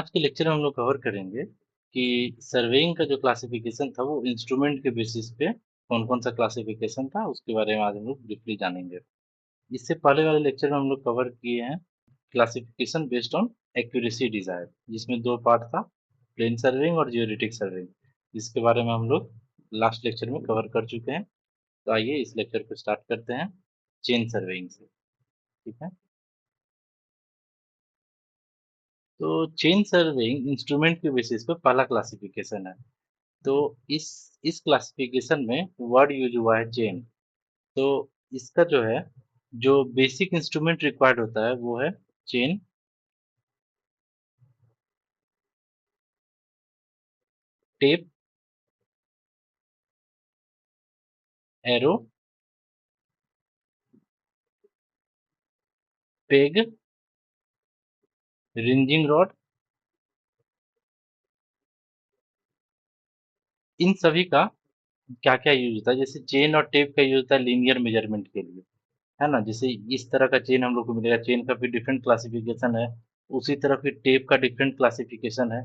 आज के लेक्चर में हम लोग कवर करेंगे कि सर्वेइंग का जो क्लासिफिकेशन था वो इंस्ट्रूमेंट के बेसिस पे कौन कौन सा क्लासिफिकेशन था उसके बारे में आज हम लोग ब्रीफली जानेंगे। इससे पहले वाले लेक्चर में हम लोग कवर किए हैं classification based on accuracy desire, जिसमें दो पार्ट था, प्लेन सर्वेइंग और जियोडेटिक सर्वेइंग, जिसके बारे में हम लोग लास्ट लेक्चर में कवर कर चुके हैं। तो आइए इस लेक्चर को स्टार्ट करते हैं चेन सर्वेइंग से। ठीक है, तो चेन सर्वेइंग इंस्ट्रूमेंट के बेसिस पे पहला क्लासिफिकेशन है। तो इस क्लासिफिकेशन में वर्ड यूज हुआ है चेन। तो इसका जो है, जो बेसिक इंस्ट्रूमेंट रिक्वायर्ड होता है वो है chain, tape, arrow, peg, ranging rod. इन सभी का क्या क्या यूज होता है? जैसे चेन और टेप का यूज होता है लीनियर मेजरमेंट के लिए, है ना। जैसे इस तरह का चेन हम लोग को मिलेगा, चेन का भी डिफरेंट क्लासिफिकेशन है। उसी तरह फिर टेप का डिफरेंट क्लासिफिकेशन है,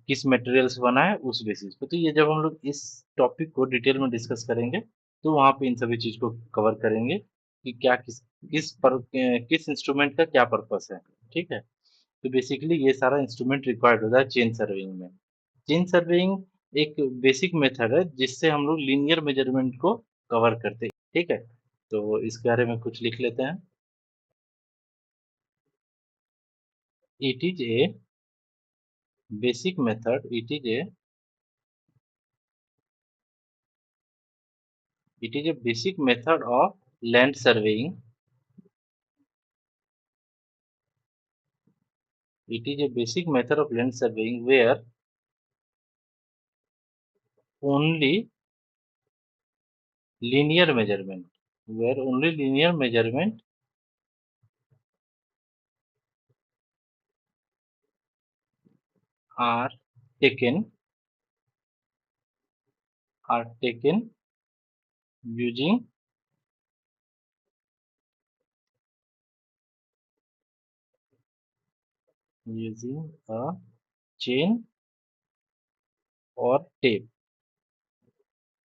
किस मटेरियल से बना है उस बेसिस पे। तो ये जब हम लोग इस टॉपिक को डिटेल में डिस्कस करेंगे तो वहाँ पे इन सभी चीज को कवर करेंगे कि क्या किस इंस्ट्रूमेंट का क्या पर्पस है। ठीक है, तो बेसिकली ये सारा इंस्ट्रूमेंट रिक्वायर्ड होता है चेन सर्वेइंग में। चेन सर्वेइंग एक बेसिक मेथड है जिससे हम लोग लीनियर मेजरमेंट को कवर करते हैं। ठीक है, तो इसके बारे में कुछ लिख लेते हैं। It is a basic method, it is a basic method of land surveying. It is a basic method of land surveying only linear measurement, where only linear measurement are taken are taken using a chain और tape.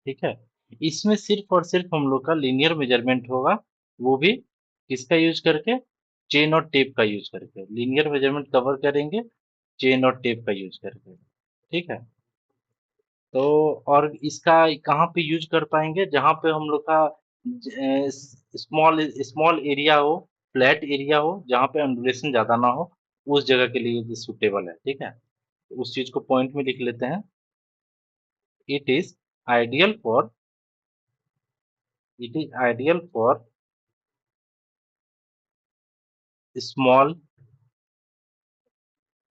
ठीक है, इसमें सिर्फ और सिर्फ हम लोग का लीनियर मेजरमेंट होगा, वो भी किसका यूज करके? चेन और टेप का यूज करके लीनियर मेजरमेंट कवर करेंगे, चेन और टेप का यूज करके। ठीक है, तो और इसका कहाँ पे यूज कर पाएंगे? जहाँ पे हम लोग का स्मॉल स्मॉल एरिया हो, फ्लैट एरिया हो, जहाँ पे अंडुलेशन ज्यादा ना हो, उस जगह के लिए ये सुटेबल है। ठीक है, तो उस चीज को पॉइंट में लिख लेते हैं। It is ideal for it is ideal for small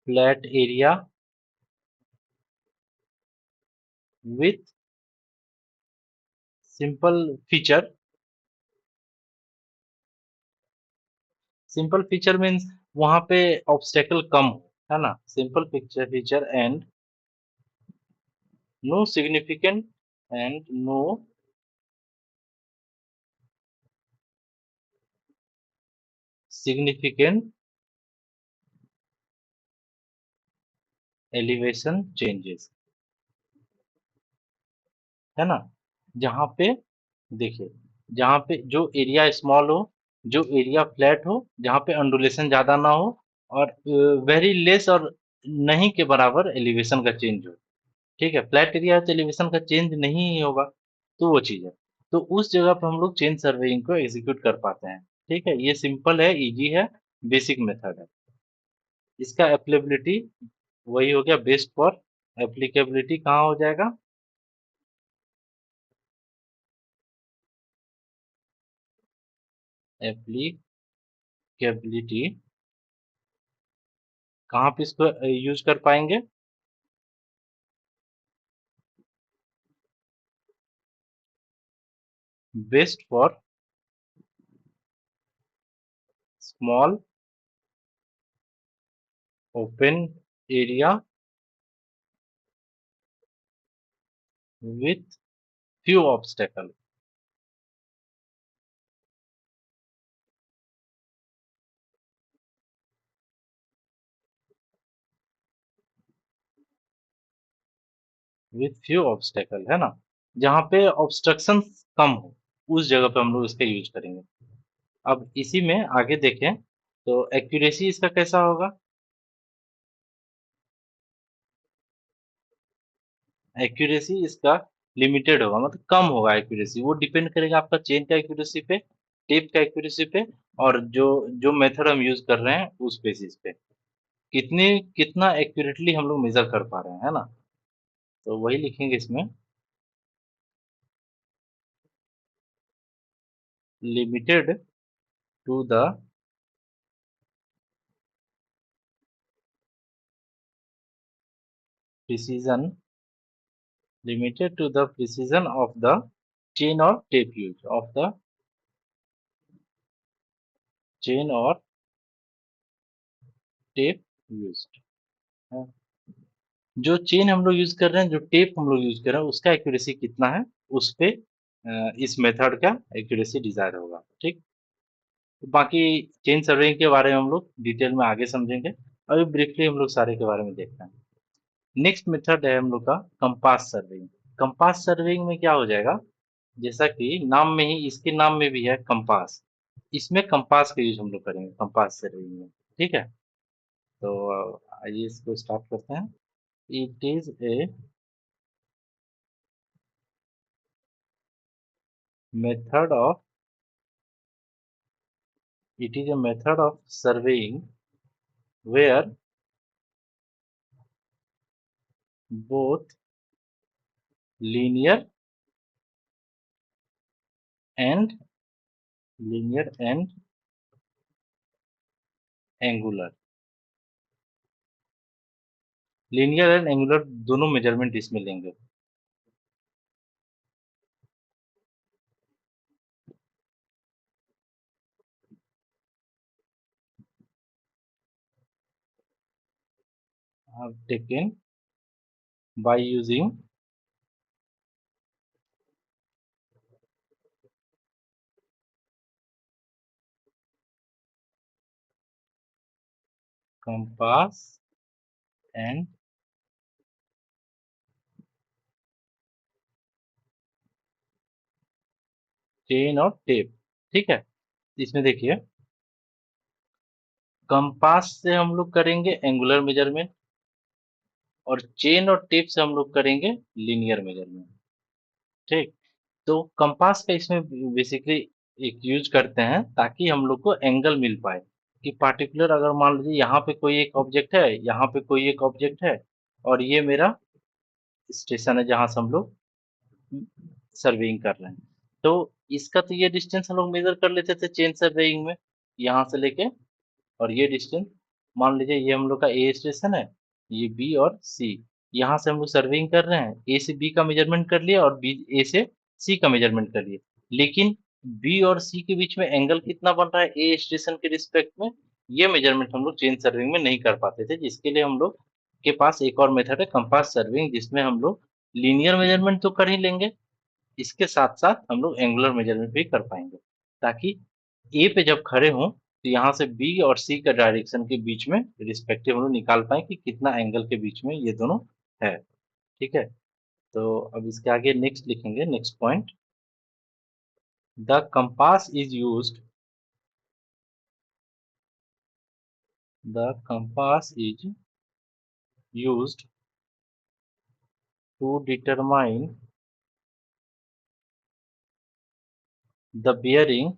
flat area with simple feature. Simple feature means वहां पे ऑब्स्टेकल कम हो, है ना। Simple feature and no significant and no significant elevation changes, है ना। जहाँ पे देखिए, जहाँ पे जो एरिया स्मॉल हो, जो एरिया फ्लैट हो, जहाँ पे अंडुलेशन ज्यादा ना हो, और वेरी लेस और नहीं के बराबर एलिवेशन का चेंज हो। ठीक है, फ्लैट एरिया तो एलिवेशन का चेंज नहीं ही होगा, तो वो चीज है। तो उस जगह पे हम लोग चेंज सर्वेइंग को एग्जीक्यूट कर पाते हैं। ठीक है, ये सिंपल है, इजी है, बेसिक मेथड है। इसका एप्लीकेबिलिटी वही हो गया, बेस्ट फॉर एप्लीकेबिलिटी कहाँ हो जाएगा? एप्लीकेबिलिटी कहाँ पे इसको यूज कर पाएंगे? Best for small open area with few obstacle. With few obstacle, है ना? जहाँ पे ऑब्स्ट्रक्शन कम हो, उस जगह पे हम लोग इसका यूज करेंगे। अब इसी में आगे देखें तो एक्यूरेसी इसका कैसा होगा? एक्यूरेसी इसका लिमिटेड होगा, मतलब कम होगा एक्यूरेसी। वो डिपेंड करेगा आपका चेन का एक्यूरेसी पे, टेप का एक्यूरेसी पे, और जो जो मेथड हम यूज कर रहे हैं उस बेसिस पे कितने कितना एक्यूरेटली हम लोग मेजर कर पा रहे हैं, है ना? तो वही लिखेंगे इसमें, limited to the precision, limited to the precision of the chain और tape use of the chain और टेप यूज। जो चेन हम लोग यूज कर रहे हैं, जो टेप हम लोग यूज कर रहे हैं, उसका एक्यूरेसी कितना है, उस पे इस मेथड का एक्यूरेसी डिजायर होगा। ठीक। तो बाकी चेन सर्वेइंग के बारे में हम लोग डिटेल में आगे समझेंगे। अभी ब्रीफली हम लोग सारे के बारे में देखते हैं। नेक्स्ट मेथड है हम लोग का कंपास सर्वेइंग। कंपास सर्वेइंग में क्या हो जाएगा, जैसा कि नाम में ही, इसके नाम में भी है कंपास, इसमें कंपास का यूज हम लोग करेंगे कंपास सर्वेइंग में। ठीक है। तो आइए इसको स्टार्ट करते हैं। It is a method of it is a method of surveying where both linear and linear and angular, linear and angular दोनों मेजरमेंट इसमें लेंगे। have taken by using compass and chain और टेप। ठीक है। इसमें देखिए, कंपास से हम लोग करेंगे एंगुलर मेजरमेंट, और चेन और टेप से हम लोग करेंगे लीनियर मेजरमेंट। ठीक। तो कंपास का इसमें बेसिकली एक यूज करते हैं ताकि हम लोग को एंगल मिल पाए, कि पार्टिकुलर अगर मान लीजिए यहाँ पे कोई एक ऑब्जेक्ट है, यहाँ पे कोई एक ऑब्जेक्ट है, और ये मेरा स्टेशन है जहाँ से हम लोग सर्वेइंग कर रहे हैं। तो इसका तो ये डिस्टेंस हम लोग मेजर कर लेते थे चेन सर्वेइंग में, यहाँ से लेके, और ये डिस्टेंस, मान लीजिए ये हम लोग का ए स्टेशन है, ये बी और सी, यहाँ से हम लोग सर्वेइंग कर रहे हैं, ए से बी का मेजरमेंट कर लिया और बी ए से सी का मेजरमेंट कर लिया। लेकिन बी और सी के बीच में एंगल कितना बन रहा है ए स्टेशन के रिस्पेक्ट में, ये मेजरमेंट हम लोग चेन सर्विंग में नहीं कर पाते थे, जिसके लिए हम लोग के पास एक और मेथड है कंपास सर्विंग, जिसमें हम लोग लीनियर मेजरमेंट तो कर ही लेंगे, इसके साथ साथ हम लोग एंगुलर मेजरमेंट भी कर पाएंगे, ताकि ए पे जब खड़े हों तो यहाँ से बी और सी का डायरेक्शन के बीच में रिस्पेक्टिव हम लोग निकाल पाए कि कितना एंगल के बीच में ये दोनों है। ठीक है। तो अब इसके आगे नेक्स्ट लिखेंगे, next point, the compass is used, the compass is used to determine the bearing,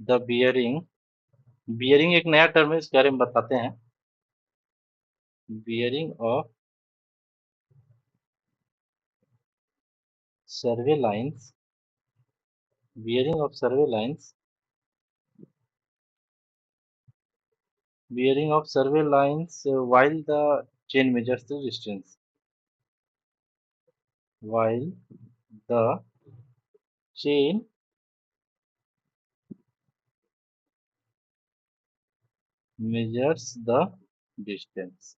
the bearing, bearing एक नया टर्म है, इसके बारे में बताते हैं। Bearing of survey lines, bearing of survey lines, bearing of survey lines while the chain measures the distance, while the chain measures the distance।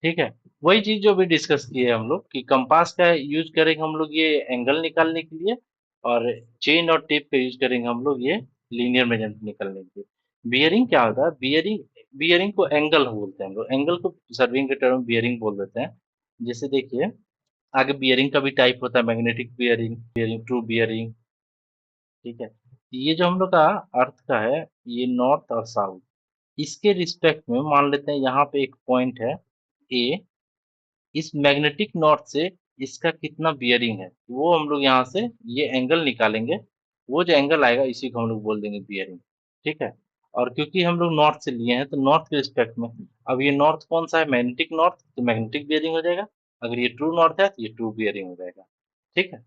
ठीक है। वही चीज जो अभी डिस्कस की है हम लोग, कि कंपास का यूज करेंगे हम लोग ये एंगल निकालने के लिए, और चेन और टेप का यूज करेंगे हम लोग ये लीनियर मेजरमेंट निकालने के लिए। बियरिंग क्या होता है, बियरिंग बियरिंग को एंगल बोलते हैं हम लोग, एंगल को सर्विंग के टर्म बियरिंग बोल देते हैं। जैसे देखिए, आगे बियरिंग का भी टाइप होता है, मैग्नेटिक बियरिंग, ट्रू बियरिंग। ठीक है, ये जो हम लोग का अर्थ का है, ये नॉर्थ और साउथ, इसके रिस्पेक्ट में मान लेते हैं यहाँ पे एक पॉइंट है ए, इस मैग्नेटिक नॉर्थ से इसका कितना बियरिंग है, वो हम लोग यहाँ से ये एंगल निकालेंगे। वो जो एंगल आएगा इसी को हम लोग बोल देंगे बियरिंग। ठीक है, और क्योंकि हम लोग नॉर्थ से लिए हैं तो नॉर्थ के रिस्पेक्ट में, अब ये नॉर्थ कौन सा है, मैग्नेटिक नॉर्थ, तो मैग्नेटिक बियरिंग हो जाएगा। अगर ये ट्रू नॉर्थ है तो ये ट्रू बियरिंग हो जाएगा। ठीक है,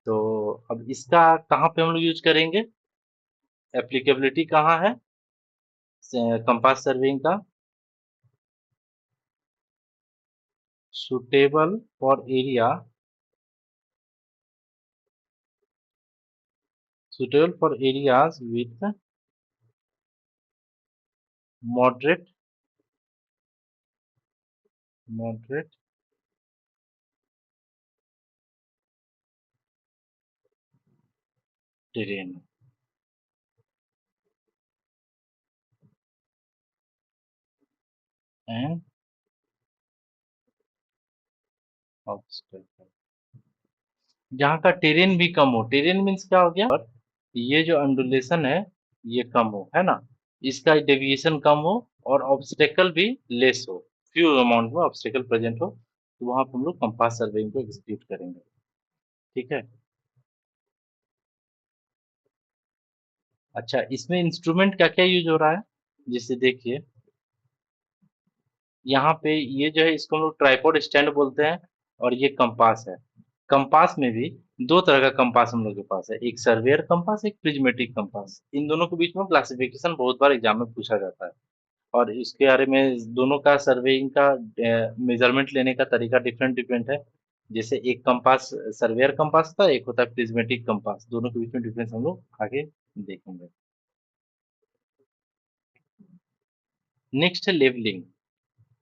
तो अब इसका कहाँ पे हम लोग यूज करेंगे, एप्लीकेबिलिटी कहाँ है कंपास सर्विंग का, suitable for area, suitable for areas with moderate moderate terrain and obstacle, जहाँ का टेरेन भी कम हो, टेरेन मीन्स क्या हो गया, और ये जो अंडुलेशन है ये कम हो, है ना, इसका डेविएशन कम हो, और ऑब्स्टेकल भी लेस हो, फ्यू अमाउंट में ऑब्स्टेकल प्रेजेंट हो, तो वहां पर हम लोग कंपास सर्वेइंग को एग्जीक्यूट करेंगे। ठीक है, अच्छा, इसमें इंस्ट्रूमेंट क्या क्या यूज हो रहा है, जैसे देखिए, यहाँ पे ये जो है इसको हम लोग ट्राइपॉड स्टैंड बोलते हैं, और ये कंपास है। कंपास में भी दो तरह का कंपास हम लोग के पास है, एक सर्वेयर कंपास, एक प्रिज्मेटिक कंपास। इन दोनों के बीच में क्लासिफिकेशन बहुत बार एग्जाम में पूछा जाता है, और इसके बारे में दोनों का सर्वेइंग का मेजरमेंट लेने का तरीका डिफरेंट डिफरेंट है। जैसे एक कंपास सर्वेयर कंपास था, एक होता है प्रिज्मेटिक कंपास, दोनों के बीच में डिफरेंस हम लोग आगे देखेंगे। नेक्स्ट है लेवलिंग।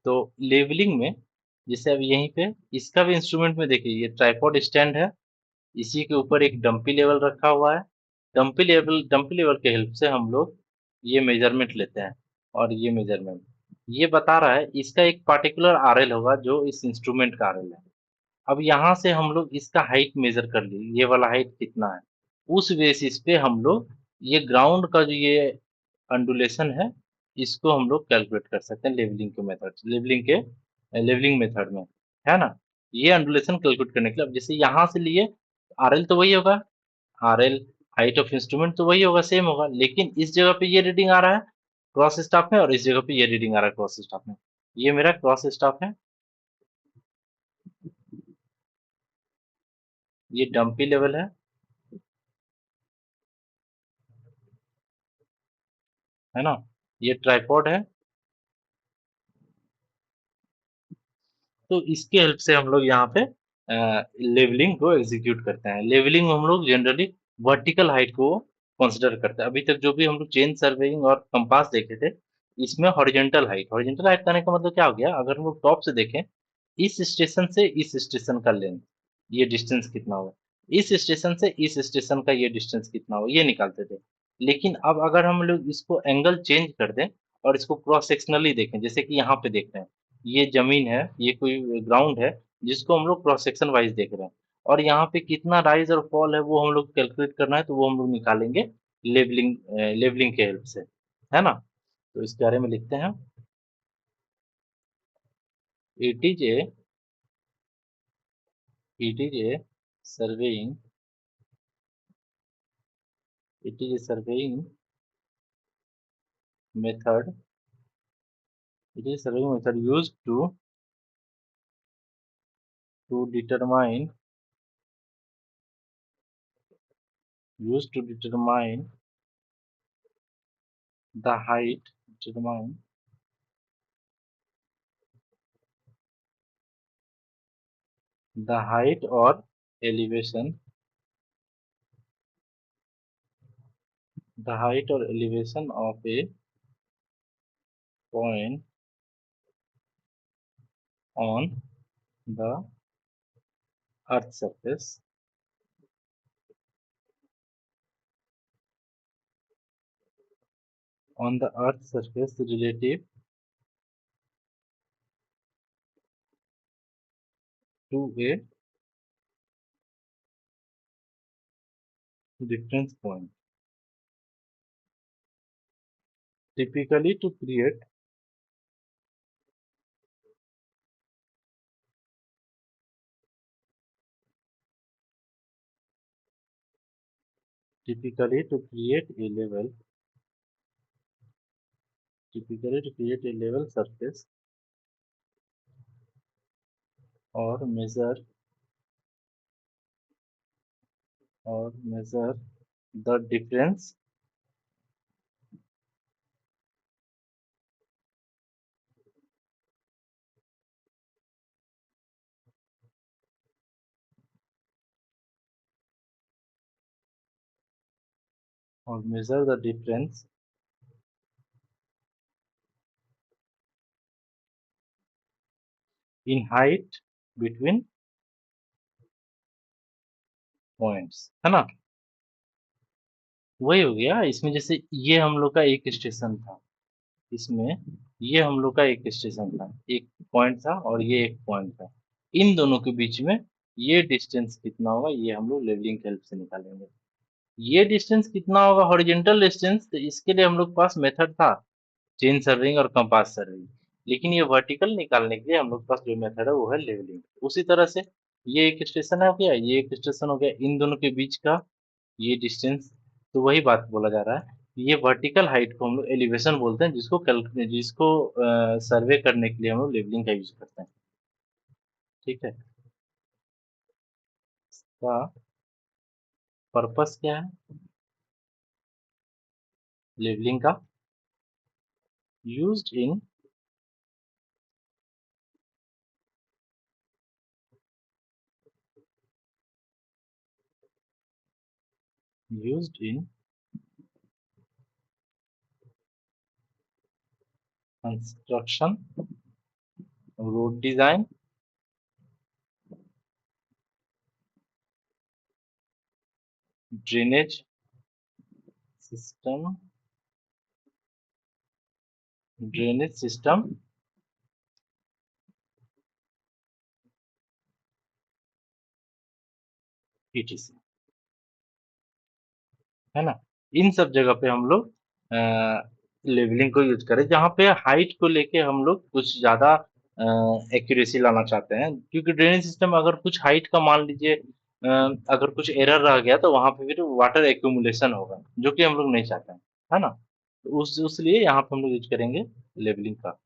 तो लेवलिंग में जैसे अब यहीं पे इसका भी इंस्ट्रूमेंट में देखिए, ये ट्राइपॉड स्टैंड है, इसी के ऊपर एक डंपी लेवल रखा हुआ है। डंपी लेवल के हेल्प से हम लोग ये मेजरमेंट लेते हैं, और ये मेजरमेंट ये बता रहा है, इसका एक पार्टिकुलर आरएल होगा जो इस इंस्ट्रूमेंट का आरएल है। अब यहाँ से हम लोग इसका हाइट मेजर कर ली, ये वाला हाइट कितना है, उस बेसिस पे हम लोग ये ग्राउंड का जो ये अंडुलेशन है, इसको हम लोग कैलकुलेट कर सकते हैं लेवलिंग मेथड में, है ना। ये अंडुलेशन कैलकुलेट करने के लिए, अब जैसे यहाँ से लिए, आरएल तो वही होगा, आरएल हाइट ऑफ इंस्ट्रूमेंट तो वही होगा, सेम होगा, लेकिन इस जगह पे ये रीडिंग आ रहा है क्रॉस स्टाफ में, और इस जगह पे ये रीडिंग आ रहा है क्रॉस स्टाफ में। ये मेरा क्रॉस स्टाफ ये डंपी लेवल है ना, ये ट्राइपॉड है। तो इसके हेल्प से हम लोग यहाँ पे लेवलिंग को एग्जीक्यूट करते हैं। लेवलिंग में हम लोग जनरली वर्टिकल हाइट को कंसिडर करते हैं। अभी तक जो भी हम लोग चेन सर्वेइंग और कंपास देखे थे, इसमें हॉरिजॉन्टल हाइट करने का मतलब क्या हो गया, अगर हम लोग टॉप से देखें, इस स्टेशन से इस स्टेशन का लेंथ, ये डिस्टेंस कितना हुआ, इस स्टेशन से इस स्टेशन का ये डिस्टेंस कितना हुआ, ये निकालते थे। लेकिन अब अगर हम लोग इसको एंगल चेंज कर दें और इसको क्रॉस सेक्शनली देखें, जैसे कि यहाँ पे देख रहे हैं, ये जमीन है, ये कोई ग्राउंड है, जिसको हम लोग क्रॉस सेक्शन वाइज देख रहे हैं, और यहाँ पे कितना राइज और फॉल है वो हम लोग कैलकुलेट करना है, तो वो हम लोग निकालेंगे लेवलिंग के हेल्प से, है ना। तो इसके बारे में लिखते हैं, it is a it is a surveying it is a surveying method used to determine the height determine the height or elevation of a point on the earth surface on the earth surface relative to a reference point, typically to create typically to create a level typically to create a level surface or measure the difference in height between points है ना। वही हो गया इसमें, जैसे ये हम लोग का एक स्टेशन था, इसमें ये हम लोग का एक स्टेशन था, एक पॉइंट था और ये एक पॉइंट था। इन दोनों के बीच में ये डिस्टेंस कितना होगा, ये हम लोग लेवलिंग की हेल्प से निकालेंगे। ये डिस्टेंस कितना होगा हॉरिजॉन्टल डिस्टेंस, तो इसके लिए हम लोग पास मेथड था चेन सर्विंग और कंपास सर्विंग। लेकिन ये वर्टिकल निकालने के लिए हम लोग के पास जो मेथड है वो है लेवलिंग। उसी तरह से ये एक स्टेशन हो गया, ये एक स्टेशन हो गया, इन दोनों के बीच का ये डिस्टेंस, तो वही बात बोला जा रहा है। ये वर्टिकल हाइट को हम लोग एलिवेशन बोलते हैं, जिसको सर्वे करने के लिए हम लोग लेवलिंग का यूज करते हैं। ठीक है, इसका पर्पस क्या है लेवलिंग का? Used in used in construction, road design, drainage system drainage system etc, है ना। इन सब जगह पे हम लोग लेवलिंग को यूज करें, जहाँ पे हाइट को लेके हम लोग कुछ ज्यादा एक्यूरेसी लाना चाहते हैं, क्योंकि ड्रेनेज सिस्टम अगर कुछ हाइट का मान लीजिए अगर कुछ एरर रह गया तो वहां पे फिर वाटर एक्यूमुलेशन होगा, जो कि हम लोग नहीं चाहते हैं, है ना। तो उस लिए यहाँ पे हम लोग यूज करेंगे लेवलिंग का।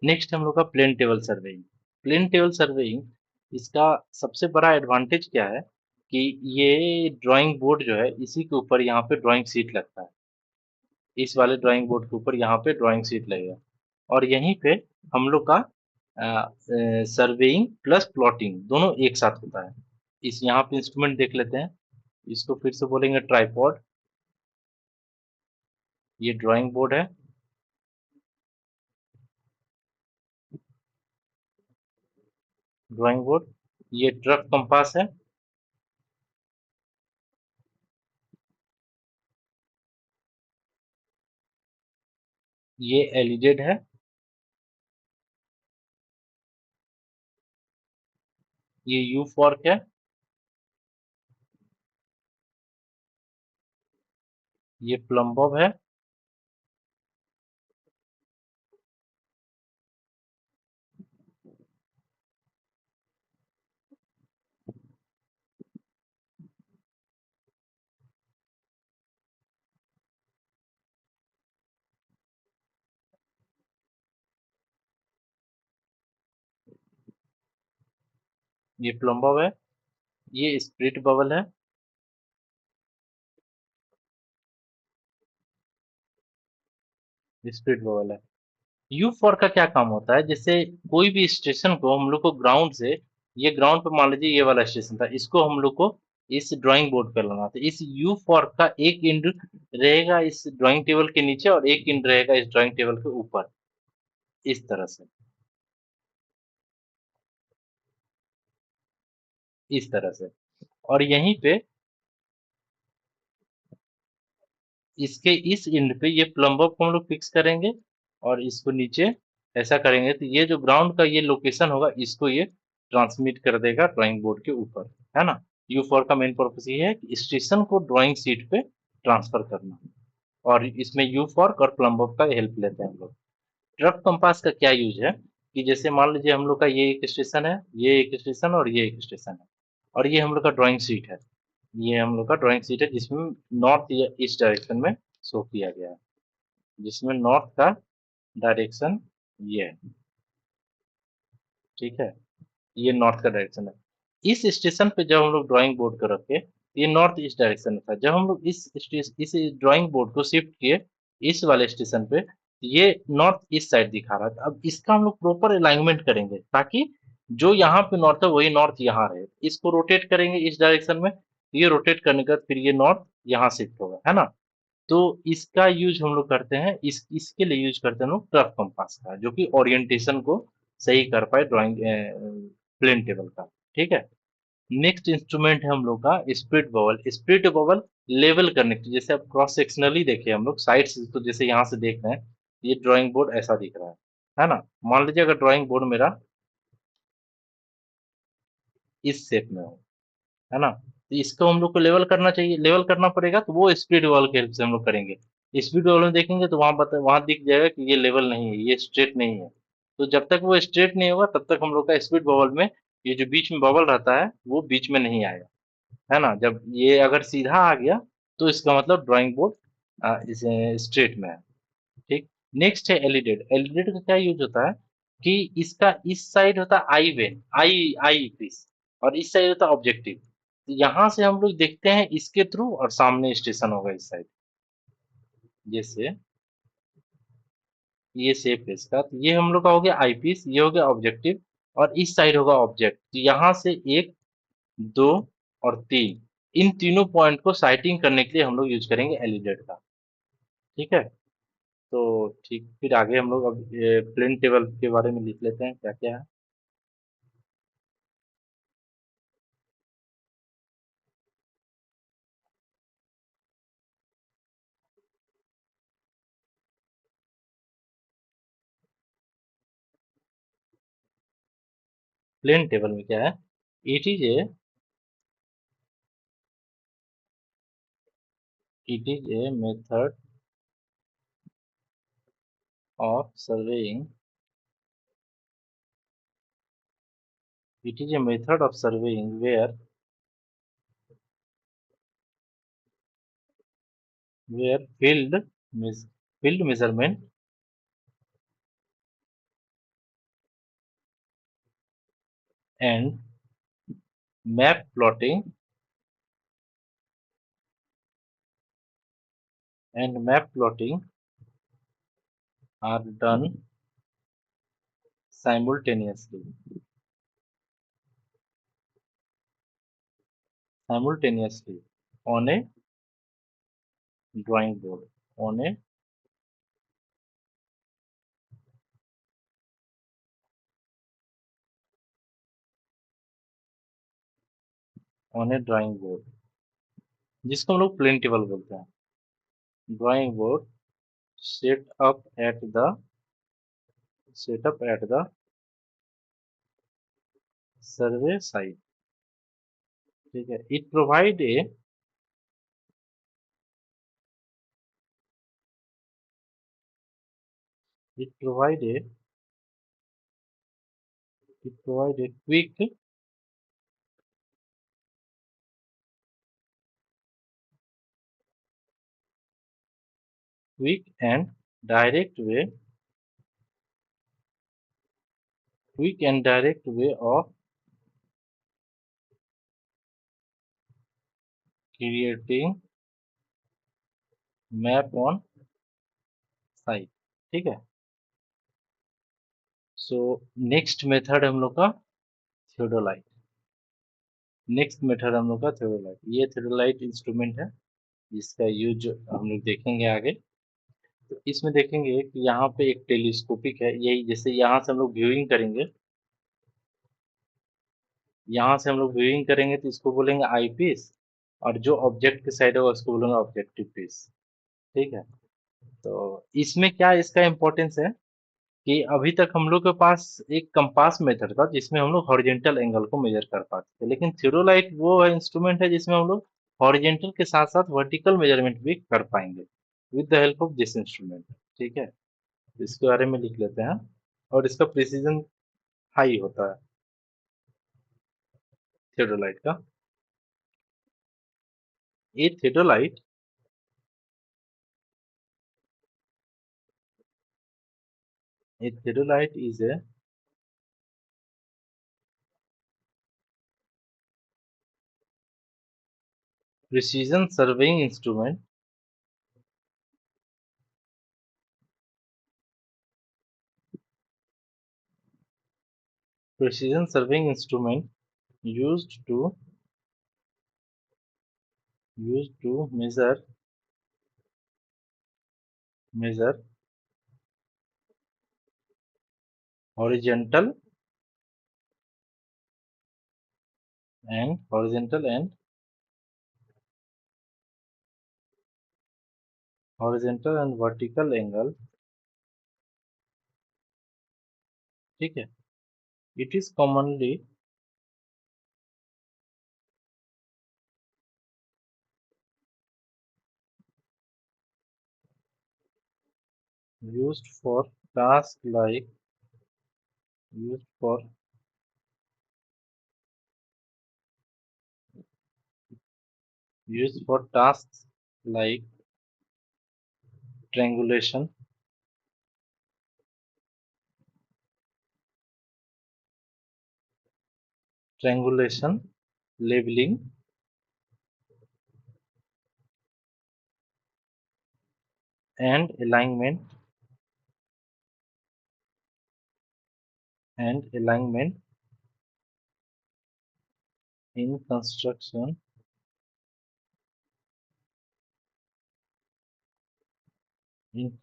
नेक्स्ट हम लोग का plane table surveying. Plane table surveying, इसका सबसे बड़ा एडवांटेज क्या है कि ये ड्राइंग बोर्ड जो है इसी के ऊपर यहाँ पे ड्राइंग शीट लगता है। इस वाले ड्राइंग बोर्ड के ऊपर यहाँ पे ड्राइंग शीट लगेगा, और यहीं पे हम लोग का सर्वेइंग प्लस प्लॉटिंग दोनों एक साथ होता है। इस यहाँ पे इंस्ट्रूमेंट देख लेते हैं, इसको फिर से बोलेंगे ट्राइपॉड। ये ड्राइंग बोर्ड है, ड्राइंग बोर्ड। ये ट्रफ कंपास है, ये एलिडेड है, ये यू फॉर्क है, ये प्लम बॉब है, ये प्लम बॉब है, ये स्प्लिट बबल है, स्प्लिट बबल है। यू फॉर का क्या काम होता है, जैसे कोई भी स्टेशन को हम लोग को ग्राउंड से, ये ग्राउंड पे मान लीजिए ये वाला स्टेशन था, इसको हम लोग को इस ड्राइंग बोर्ड पे लाना था। इस यू फॉर का एक एंड रहेगा इस ड्राइंग टेबल के नीचे और एक एंड रहेगा इस ड्राइंग टेबल के ऊपर, इस तरह से, इस तरह से। और यहीं पे इसके इस एंड पे ये प्लम्ब को हम लोग फिक्स करेंगे और इसको नीचे ऐसा करेंगे तो ये जो ग्राउंड का ये लोकेशन होगा इसको ये ट्रांसमिट कर देगा ड्राइंग बोर्ड के ऊपर, है ना। यू फॉर का मेन पर्पस ये है कि स्टेशन को ड्राइंग शीट पे ट्रांसफर करना, और इसमें यू फॉर और प्लम्ब का हेल्प लेते हैं हम लोग। ट्रफ कंपास का क्या यूज है कि जैसे मान लीजिए हम लोग का ये एक स्टेशन है, ये एक स्टेशन और ये एक स्टेशन है, और ये हम लोग का ड्राइंग शीट है। ये हम लोग का ड्राइंग शीट है जिसमें नॉर्थ या ईस्ट डायरेक्शन में शो किया गया है, जिसमें नॉर्थ का डायरेक्शन ये है, ठीक है। ये नॉर्थ का डायरेक्शन है। इस स्टेशन पे जब हम लोग ड्राइंग बोर्ड को रखे, ये नॉर्थ ईस्ट डायरेक्शन में था। जब हम लोग इस ड्राइंग बोर्ड को शिफ्ट किए इस वाले स्टेशन पे, ये नॉर्थ ईस्ट साइड दिखा रहा था। अब इसका हम लोग प्रॉपर अलाइनमेंट करेंगे ताकि जो यहाँ पे नॉर्थ है वही नॉर्थ यहाँ रहे। इसको रोटेट करेंगे इस डायरेक्शन में, ये रोटेट करने के बाद फिर ये नॉर्थ यहाँ शिफ्ट होगा, है ना। तो इसका यूज हम लोग करते हैं, इसके लिए यूज करते हैं हम लोग टर्फ कंपास का, जो कि ओरिएंटेशन को सही कर पाए ड्राइंग प्लेन टेबल का, ठीक है। नेक्स्ट इंस्ट्रूमेंट है हम लोग का split bubble. Split bubble level करने के लिए, जैसे आप क्रॉस सेक्शनली देखे हम लोग साइड से, तो जैसे यहाँ से देख रहे हैं ये ड्राइंग बोर्ड ऐसा दिख रहा है ना। मान लीजिए अगर ड्राइंग बोर्ड मेरा इस शेप में हो, है ना, तो इसको हम लोग को लेवल करना चाहिए, लेवल करना पड़ेगा, तो वो स्पीड वॉल के हेल्प से हम लोग करेंगे। स्पीड वॉल में देखेंगे तो वहां दिख जाएगा कि ये लेवल नहीं है, ये स्ट्रेट नहीं है। तो जब तक वो स्ट्रेट नहीं होगा तब तक हम लोग का स्पीड बबल में ये जो बीच में बबल रहता है वो बीच में नहीं आएगा, है ना। जब ये अगर सीधा आ गया तो इसका मतलब ड्राइंग बोर्ड इस स्ट्रेट में है, ठीक। नेक्स्ट है एलिडेड। एलिडेड का क्या यूज होता है कि इसका इस साइड होता है आई वेन, आई पीस, और इस साइड होता है ऑब्जेक्टिव। यहाँ से हम लोग देखते हैं इसके थ्रू, और सामने स्टेशन होगा इस साइड, जैसे ये शेप है इसका। तो ये हम लोग का हो गया आई पीस, ये हो गया ऑब्जेक्टिव, और इस साइड होगा ऑब्जेक्ट। तो यहाँ से एक, दो और तीन, इन तीनों पॉइंट को साइटिंग करने के लिए हम लोग यूज करेंगे एलिडेड का, ठीक है। तो ठीक, फिर आगे हम लोग अब प्लेन टेबल के बारे में लिख लेते हैं क्या क्या है। प्लेन टेबल में क्या है, it is a method of surveying, it is a method of surveying where field measurement and map plotting map plotting are done simultaneously on a drawing board, on a drawing board, जिसको हम लोग plane table बोलते हैं। Drawing board set up at the set up at the survey site, ठीक है। it provide a provide a quick and direct way of creating map on site, ठीक है। So next method हम लोग का theodolite. Next method हम लोग का थियोडोलाइट, ये थियोडोलाइट इंस्ट्रूमेंट है जिसका यूज हम लोग देखेंगे आगे। तो इसमें देखेंगे कि यहाँ पे एक टेलीस्कोपिक है, यही जैसे यहाँ से हम लोग व्यूइंग करेंगे, यहाँ से हम लोग व्यूइंग करेंगे तो इसको बोलेंगे आई पीस, और जो ऑब्जेक्ट के साइड होगा उसको बोलेंगे ऑब्जेक्टिव पीस, ठीक है। तो इसमें क्या इसका इम्पोर्टेंस है कि अभी तक हम लोग के पास एक कंपास मेथड था जिसमें हम लोग हॉरिजेंटल एंगल को मेजर कर पाते थे, लेकिन थ्योडोलाइट वो इंस्ट्रूमेंट है जिसमें हम लोग हॉरिजेंटल के साथ साथ वर्टिकल मेजरमेंट भी कर पाएंगे with the help of this instrument. ठीक है, इसके बारे में लिख लेते हैं। और इसका प्रिसीजन हाई होता है थ्योडोलाइट का। ए थ्योडोलाइट A theodolite is a precision surveying instrument precision surveying instrument used to measure horizontal and horizontal and vertical angle। ठीक है, it is commonly used for tasks like used for used for tasks like triangulation triangulation labeling and alignment in construction and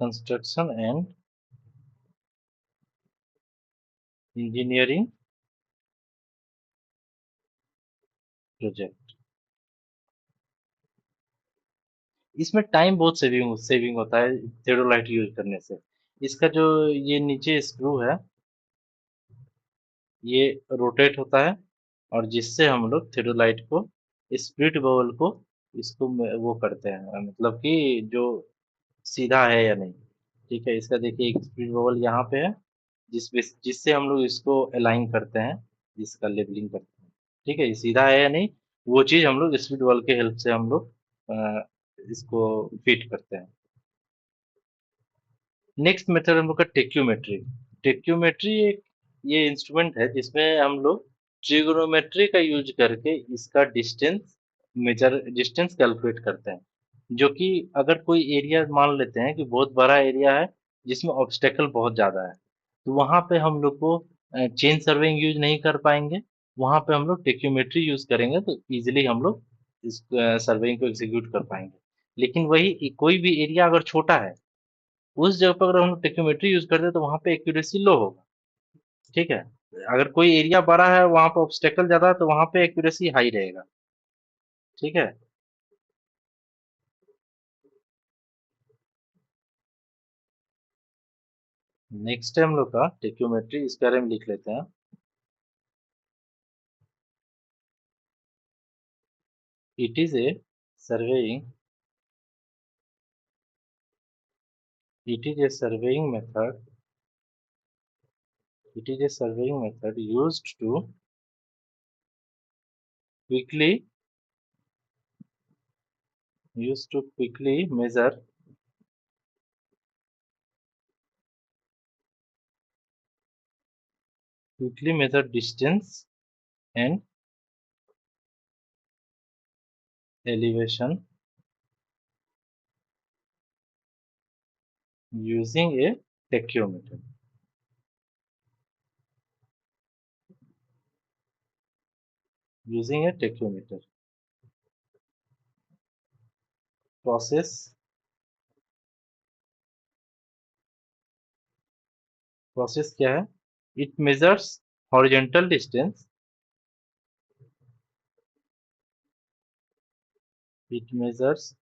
engineering project। इसमें time बहुत saving saving होता है थेरोलाइट use करने से। इसका जो ये नीचे स्क्रू है ये रोटेट होता है और जिससे हम लोग थेरोलाइट को स्प्लिट बबल को इसको वो करते हैं, मतलब कि जो सीधा है या नहीं। ठीक है, इसका देखिए एक स्प्लिट बबल यहाँ पे है जिससे हम लोग इसको अलाइन करते हैं, जिसका लेबलिंग करते हैं। ठीक है, ये सीधा है या नहीं वो चीज हम लोग स्प्लिट बबल के हेल्प से हम लोग इसको फिट करते हैं। नेक्स्ट मेथड हम लोग का टेक्योमेट्री। टेक्योमेट्री एक ये इंस्ट्रूमेंट है जिसमें हम लोग ट्रिगोनोमेट्री का यूज करके इसका डिस्टेंस कैलकुलेट करते हैं। जो कि अगर कोई एरिया मान लेते हैं कि बहुत बड़ा एरिया है जिसमें ऑब्स्टेकल बहुत ज्यादा है, तो वहां पे हम लोग को चेन सर्वेइंग यूज नहीं कर पाएंगे। वहां पे हम लोग टेक्योमेट्री यूज करेंगे तो इजिली हम लोग इस सर्वेइंग को एग्जीक्यूट कर पाएंगे। लेकिन वही कोई भी एरिया अगर छोटा है उस जगह पर अगर हम लोग टेक्योमेट्री यूज करते हैं तो वहां पे एक्यूरेसी लो होगा। ठीक है, अगर कोई एरिया बड़ा है वहां पे ऑब्स्टेकल ज्यादा है तो वहां पे एक्यूरेसी हाई रहेगा। ठीक है, नेक्स्ट है हम लोग का टेक्योमेट्री, इसके बारे में लिख लेते हैं। It is a surveying it is a surveying method it is a surveying method quickly used to quickly measure distance and elevation using a tachyometer using a tachyometer। process process क्या है? It measures horizontal distance it measures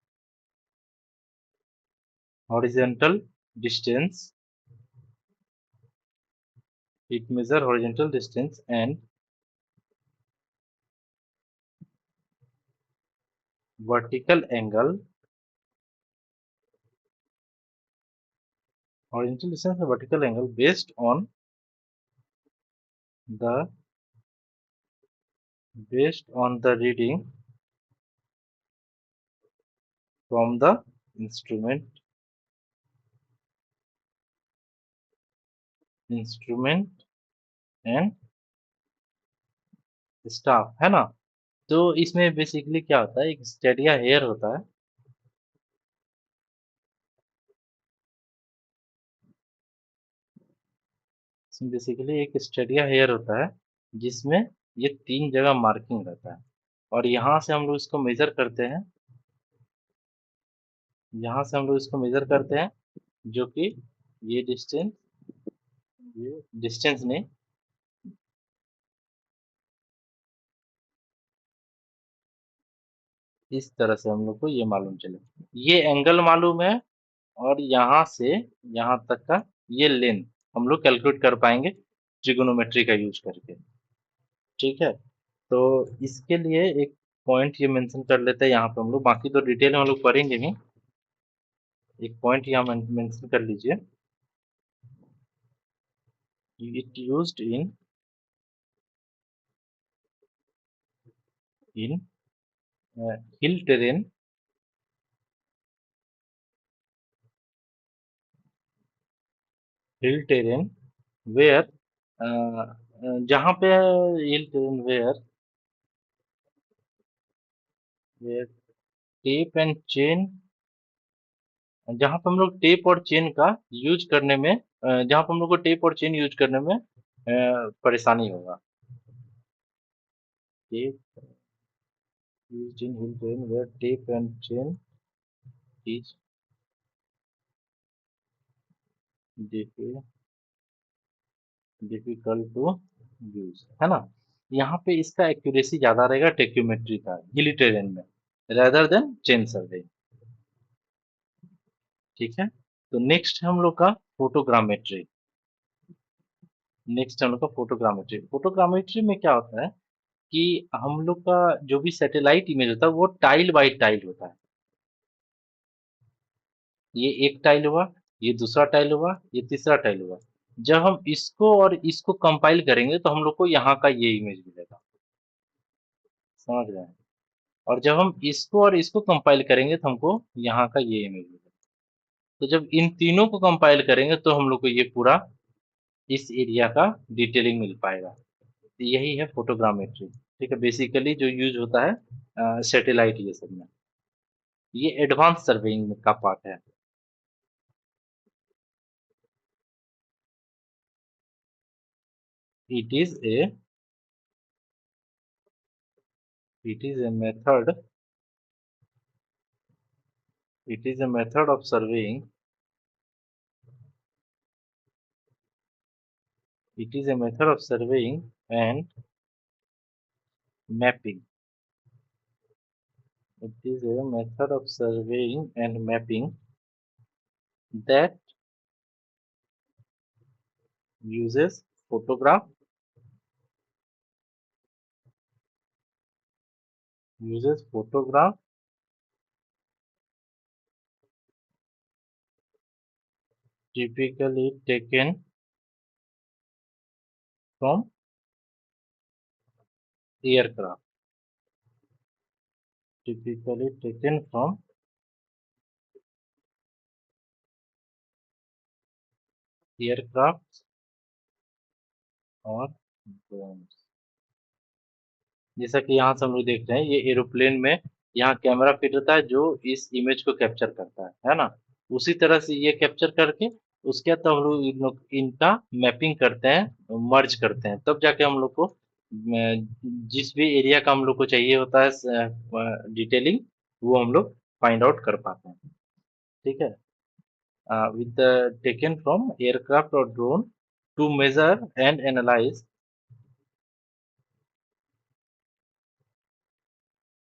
horizontal distance. It measure horizontal distance and vertical angle. Horizontal distance and vertical angle the based on the reading from the instrument and staff, है ना? तो इसमें basically क्या होता है, एक Stadia hair होता है। इसमें बेसिकली एक स्टेडिया हेयर होता है, जिसमें ये 3 जगह मार्किंग रहता है और यहाँ से हम लोग इसको मेज़र करते हैं, यहाँ से हम लोग इसको मेज़र करते हैं, जो कि ये डिस्टेंस ये डिस्टेंस नहीं, इस तरह से हम लोग को ये मालूम चले। ये एंगल मालूम है और यहाँ से यहाँ तक का ये लेंथ हम लोग कैलकुलेट कर पाएंगे ट्रिगोनोमेट्री का यूज करके। ठीक है, तो इसके लिए एक पॉइंट ये मेंशन कर लेते हैं यहाँ पे हम लोग, बाकी तो डिटेल में हम लोग पढ़ेंगे नहीं। एक पॉइंट यहाँ मेंशन कर लीजिए, it used in hill terrain, hill terrain where, जहाँ पे hill terrain where where tape and chain, जहाँ पे हम लोग टेप और चेन का यूज करने में जहाँ पे हम लोग को टेप और चेन यूज करने में परेशानी होगा। Tape used in hill terrain where tape and chain is diffi- difficult to use, है ना? यहाँ पे इसका एक्यूरेसी ज्यादा रहेगा टेक्योमेट्री का हिली टेरेन में, रेदर देन चेन सर्वे। ठीक है, तो नेक्स्ट है हम लोग का फोटोग्रामेट्री। नेक्स्ट हम लोग का फोटोग्रामेट्री। फोटोग्रामेट्री में क्या होता है कि हम लोग का जो भी सैटेलाइट इमेज होता है वो टाइल बाय टाइल होता है। ये एक टाइल हुआ, ये दूसरा टाइल हुआ, ये तीसरा टाइल हुआ। जब हम इसको और इसको कंपाइल करेंगे तो हम लोग को यहाँ का ये इमेज मिलेगा, समझ रहे हैं? और जब हम इसको और इसको कंपाइल करेंगे तो हमको यहाँ का ये इमेज मिलेगा। तो जब इन तीनों को कंपाइल करेंगे तो हम लोग को ये पूरा इस एरिया का डिटेलिंग मिल पाएगा। तो यही है फोटोग्रामेट्री। ठीक है, बेसिकली जो यूज होता है सैटेलाइट ये सब में, ये एडवांस सर्वेइंग का पार्ट है। It is a it is a method It is a method of surveying. It is a method of surveying and mapping. It is a method of surveying and mapping that uses photograph typically taken from aircraft. Typically taken from aircraft or drones. जैसा कि यहाँ से हम लोग देख रहे हैं, ये एरोप्लेन में यहाँ कैमरा फिट होता है जो इस इमेज को कैप्चर करता है ना? उसी तरह से ये कैप्चर करके उसके बाद तो हम लोग इनका मैपिंग करते हैं, मर्ज करते हैं, तब जाके हम लोग को जिस भी एरिया का हम लोग को चाहिए होता है डिटेलिंग, वो हम लोग फाइंड आउट कर पाते हैं। ठीक है, विद टेकन फ्रॉम एयरक्राफ्ट और drone to measure and analyse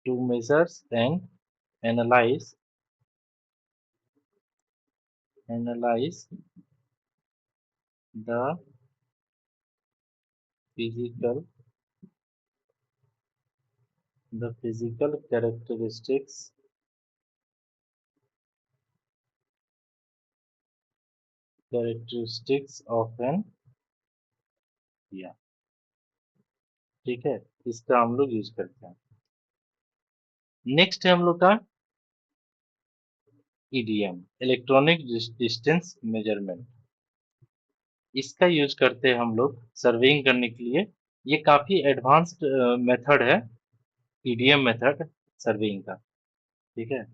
to measures and analyze analyze the physical physical characteristics of an yeah, ठीक है, इसका हम लोग यूज करते हैं। नेक्स्ट है हम लोग का ईडीएम, इलेक्ट्रॉनिक डिस्टेंस मेजरमेंट। इसका यूज करते हैं हम लोग सर्वेइंग करने के लिए। ये काफी एडवांस्ड मेथड है, ईडीएम मेथड सर्वेइंग का। ठीक है,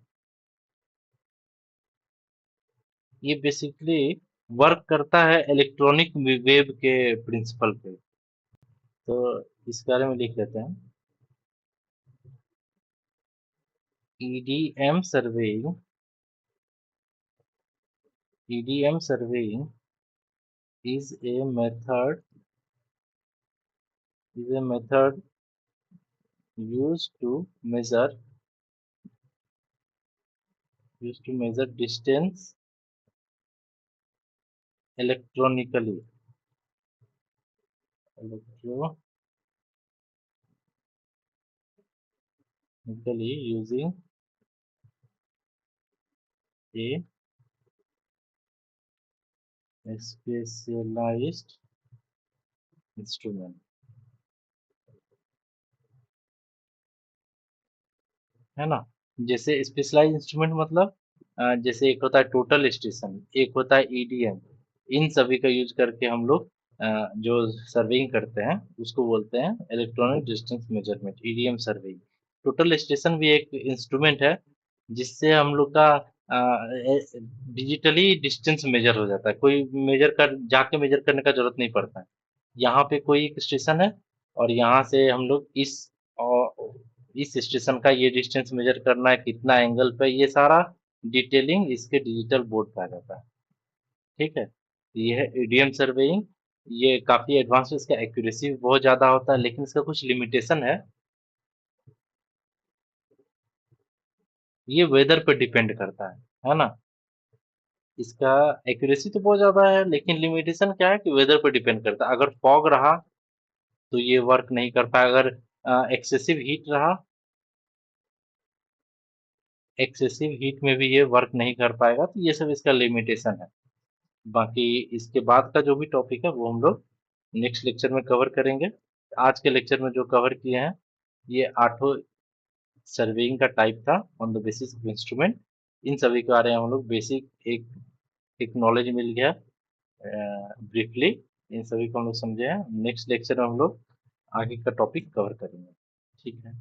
ये बेसिकली वर्क करता है इलेक्ट्रॉनिक वेव के प्रिंसिपल पे। तो इस बारे में लिख लेते हैं। EDM surveying, EDM surveying is a method is a method used to measure distance electronically electronically using a specialized instrument, है ना। जैसे स्पेशलाइज इंस्ट्रूमेंट मतलब जैसे एक होता है टोटल स्टेशन, एक होता है ईडीएम। इन सभी का यूज करके हम लोग जो सर्वेइंग करते हैं उसको बोलते हैं electronic distance measurement, EDM surveying. Total station भी एक इंस्ट्रूमेंट है जिससे हम लोग का डिजिटली डिस्टेंस मेजर हो जाता है। कोई मेजर कर जाके मेजर करने का जरूरत नहीं पड़ता है। यहाँ पे कोई एक स्टेशन है और यहाँ से हम लोग इस स्टेशन का ये डिस्टेंस मेजर करना है, कितना एंगल पे, ये सारा डिटेलिंग इसके डिजिटल बोर्ड पे आ जाता है। ठीक है, ये है ईडीएम सर्वेइंग। ये काफी एडवांस है, इसका एक्यूरेसी भी बहुत ज्यादा होता है, लेकिन इसका कुछ लिमिटेशन है। ये वेदर पे डिपेंड करता है ना। इसका एक्यूरेसी तो बहुत ज्यादा है, लेकिन लिमिटेशन क्या है कि वेदर पे डिपेंड करता है। अगर फॉग रहा तो ये वर्क नहीं कर पाएगा। अगर एक्सेसिव हीट रहा, एक्सेसिव हीट में भी ये वर्क नहीं कर पाएगा। तो ये सब इसका लिमिटेशन है। बाकी इसके बाद का जो भी टॉपिक है वो हम लोग नेक्स्ट लेक्चर में कवर करेंगे। आज के लेक्चर में जो कवर किए हैं ये आठों सर्वेइंग का टाइप था on the basis of instrument. इन सभी के बारे में हम लोग बेसिक एक एक नॉलेज मिल गया ब्रीफली। इन सभी को हम लोग समझे हैं। नेक्स्ट लेक्चर में हम लोग आगे का टॉपिक कवर करेंगे। ठीक है।